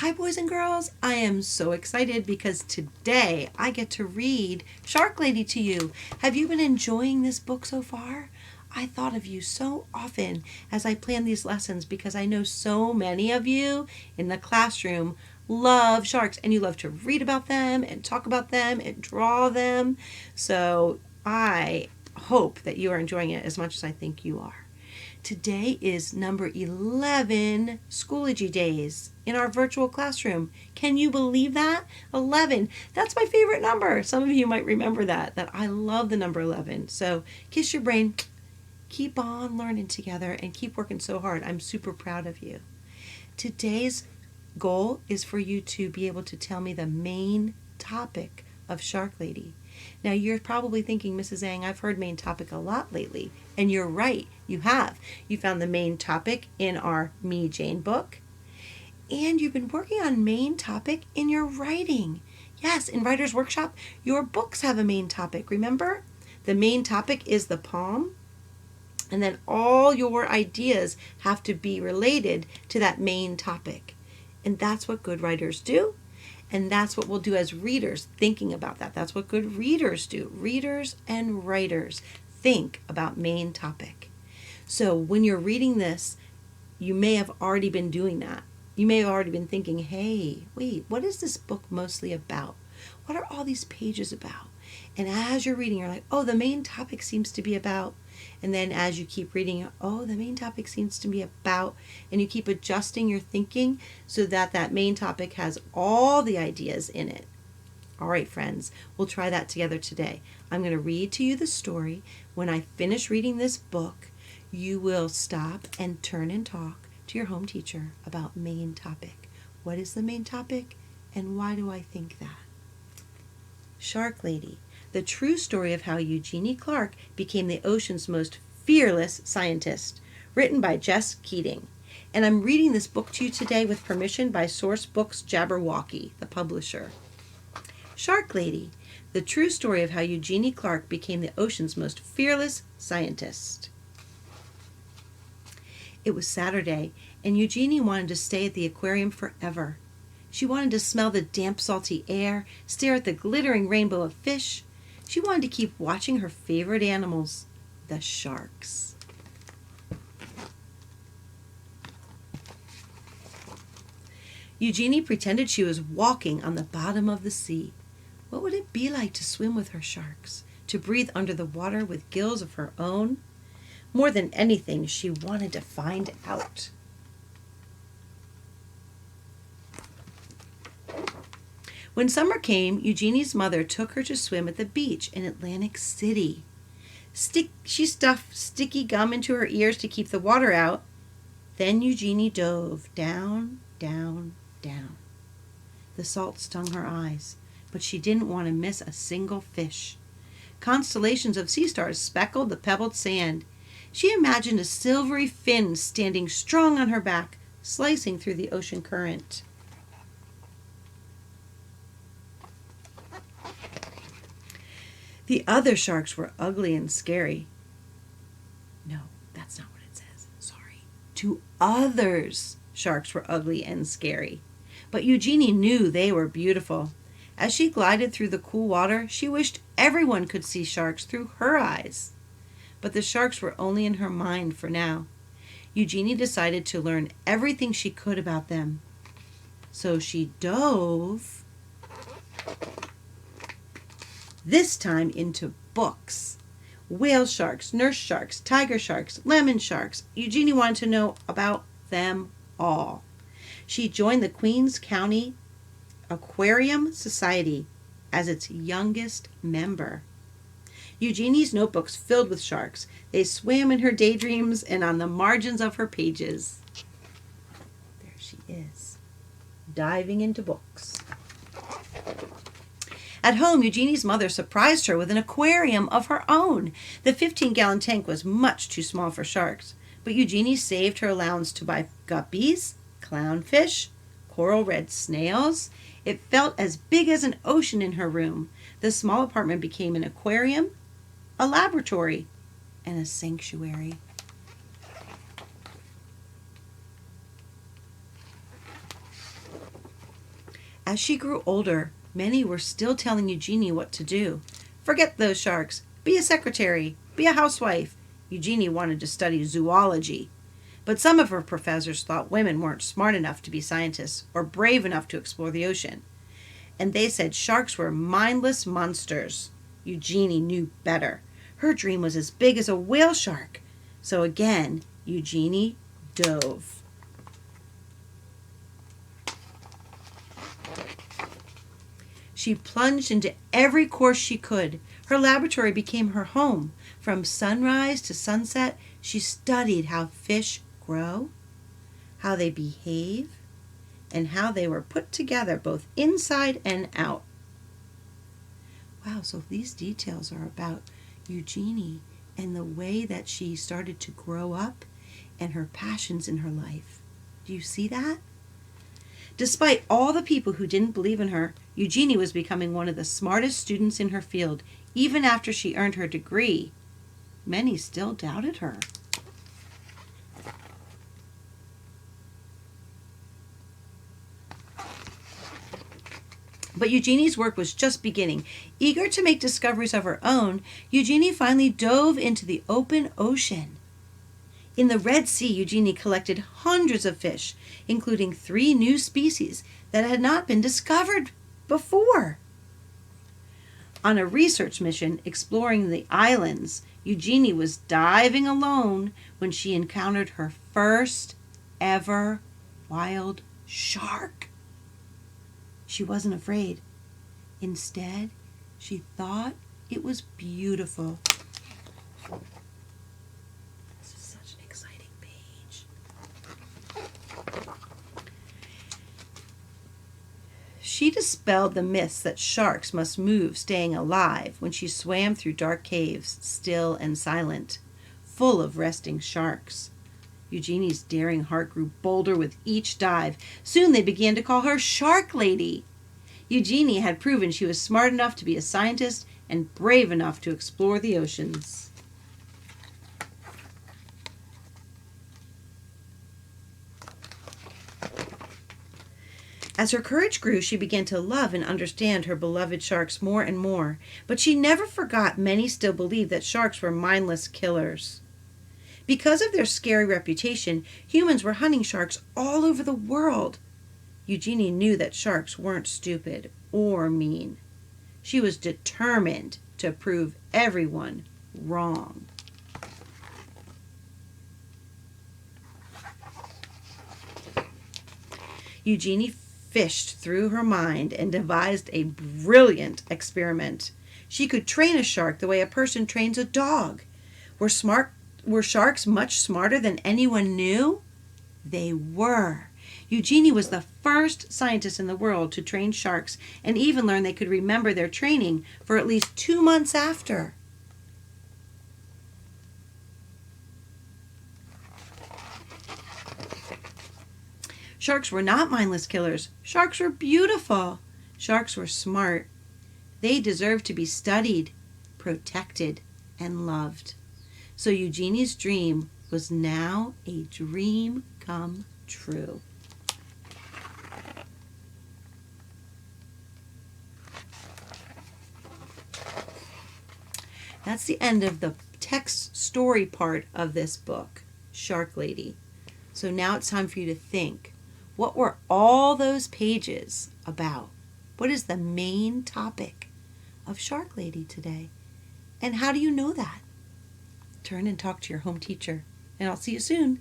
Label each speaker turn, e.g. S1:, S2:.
S1: Hi, boys and girls. I am so excited because today I get to read Shark Lady to you. Have you been enjoying this book so far? I thought of you so often as I planned these lessons because I know so many of you in the classroom love sharks and you love to read about them and talk about them and draw them. So I hope that you are enjoying it as much as I think you are. Today is number 11 Schoology Days in our virtual classroom. Can you believe that? 11. That's my favorite number. Some of you might remember that I love the number 11. So kiss your brain. Keep on learning together and keep working so hard. I'm super proud of you. Today's goal is for you to be able to tell me the main topic of Shark Lady. Now you're probably thinking, Mrs. Ang, I've heard main topic a lot lately. And you're right, you have. You found the main topic in our Me Jane book. And you've been working on main topic in your writing. Yes, in Writer's Workshop, your books have a main topic, remember? The main topic is the poem. And then all your ideas have to be related to that main topic. And that's what good writers do. And that's what we'll do as readers, thinking about that. That's what good readers do. Readers and writers think about main topic. So when you're reading this, you may have already been doing that. You may have already been thinking, hey, wait, what is this book mostly about? What are all these pages about? And as you're reading, you're like, oh, the main topic seems to be about. And then as you keep reading, oh, the main topic seems to be about. And you keep adjusting your thinking so that that main topic has all the ideas in it. All right, friends, we'll try that together today. I'm going to read to you the story. When I finish reading this book, you will stop and turn and talk to your home teacher about main topic. What is the main topic and why do I think that? Shark Lady, the true story of how Eugenie Clark became the ocean's most fearless scientist, written by Jess Keating. And I'm reading this book to you today with permission by Source Books Jabberwocky, the publisher. Shark Lady, the true story of how Eugenie Clark became the ocean's most fearless scientist. It was Saturday, and Eugenie wanted to stay at the aquarium forever. She wanted to smell the damp, salty air, stare at the glittering rainbow of fish. She wanted to keep watching her favorite animals, the sharks. Eugenie pretended she was walking on the bottom of the sea. What would it be like to swim with her sharks, to breathe under the water with gills of her own? More than anything, she wanted to find out. When summer came, Eugenie's mother took her to swim at the beach in Atlantic City. She stuffed sticky gum into her ears to keep the water out. Then Eugenie dove down, down, down. The salt stung her eyes, but she didn't want to miss a single fish. Constellations of sea stars speckled the pebbled sand. She imagined a silvery fin standing strong on her back, slicing through the ocean current. The other sharks were ugly and scary. No, that's not what it says. Sorry. To others, sharks were ugly and scary. But Eugenie knew they were beautiful. As she glided through the cool water, she wished everyone could see sharks through her eyes. But the sharks were only in her mind for now. Eugenie decided to learn everything she could about them. So she dove, this time into books. Whale sharks, nurse sharks, tiger sharks, lemon sharks. Eugenie wanted to know about them all. She joined the Queens County Aquarium Society as its youngest member. Eugenie's notebooks filled with sharks. They swam in her daydreams and on the margins of her pages. There she is, diving into books. At home, Eugenie's mother surprised her with an aquarium of her own. The 15-gallon tank was much too small for sharks, but Eugenie saved her allowance to buy guppies, clownfish, coral red snails. It felt as big as an ocean in her room. The small apartment became an aquarium, a laboratory, and a sanctuary. As she grew older, many were still telling Eugenie what to do. Forget those sharks. Be a secretary. Be a housewife. Eugenie wanted to study zoology. But some of her professors thought women weren't smart enough to be scientists or brave enough to explore the ocean. And they said sharks were mindless monsters. Eugenie knew better. Her dream was as big as a whale shark. So again, Eugenie dove. She plunged into every course she could. Her laboratory became her home. From sunrise to sunset, she studied how fish grow, how they behave, and how they were put together both inside and out. Wow, so these details are about Eugenie and the way that she started to grow up and her passions in her life. Do you see that? Despite all the people who didn't believe in her, Eugenie was becoming one of the smartest students in her field. Even after she earned her degree, many still doubted her. But Eugenie's work was just beginning. Eager to make discoveries of her own, Eugenie finally dove into the open ocean. In the Red Sea, Eugenie collected hundreds of fish, including 3 new species that had not been discovered before. On a research mission exploring the islands, Eugenie was diving alone when she encountered her first ever wild shark. She wasn't afraid. Instead, she thought it was beautiful. This is such an exciting page. She dispelled the myths that sharks must move staying alive when she swam through dark caves, still and silent, full of resting sharks. Eugenie's daring heart grew bolder with each dive. Soon they began to call her Shark Lady. Eugenie had proven she was smart enough to be a scientist and brave enough to explore the oceans. As her courage grew, she began to love and understand her beloved sharks more and more. But she never forgot many still believed that sharks were mindless killers. Because of their scary reputation, humans were hunting sharks all over the world. Eugenie knew that sharks weren't stupid or mean. She was determined to prove everyone wrong. Eugenie fished through her mind and devised a brilliant experiment. She could train a shark the way a person trains a dog. Were sharks much smarter than anyone knew? They were. Eugenie was the first scientist in the world to train sharks and even learn they could remember their training for at least 2 months after. Sharks were not mindless killers. Sharks were beautiful. Sharks were smart. They deserved to be studied, protected, and loved. So Eugenie's dream was now a dream come true. That's the end of the text story part of this book, Shark Lady. So now it's time for you to think. What were all those pages about? What is the main topic of Shark Lady today? And how do you know that? Turn and talk to your home teacher, and I'll see you soon.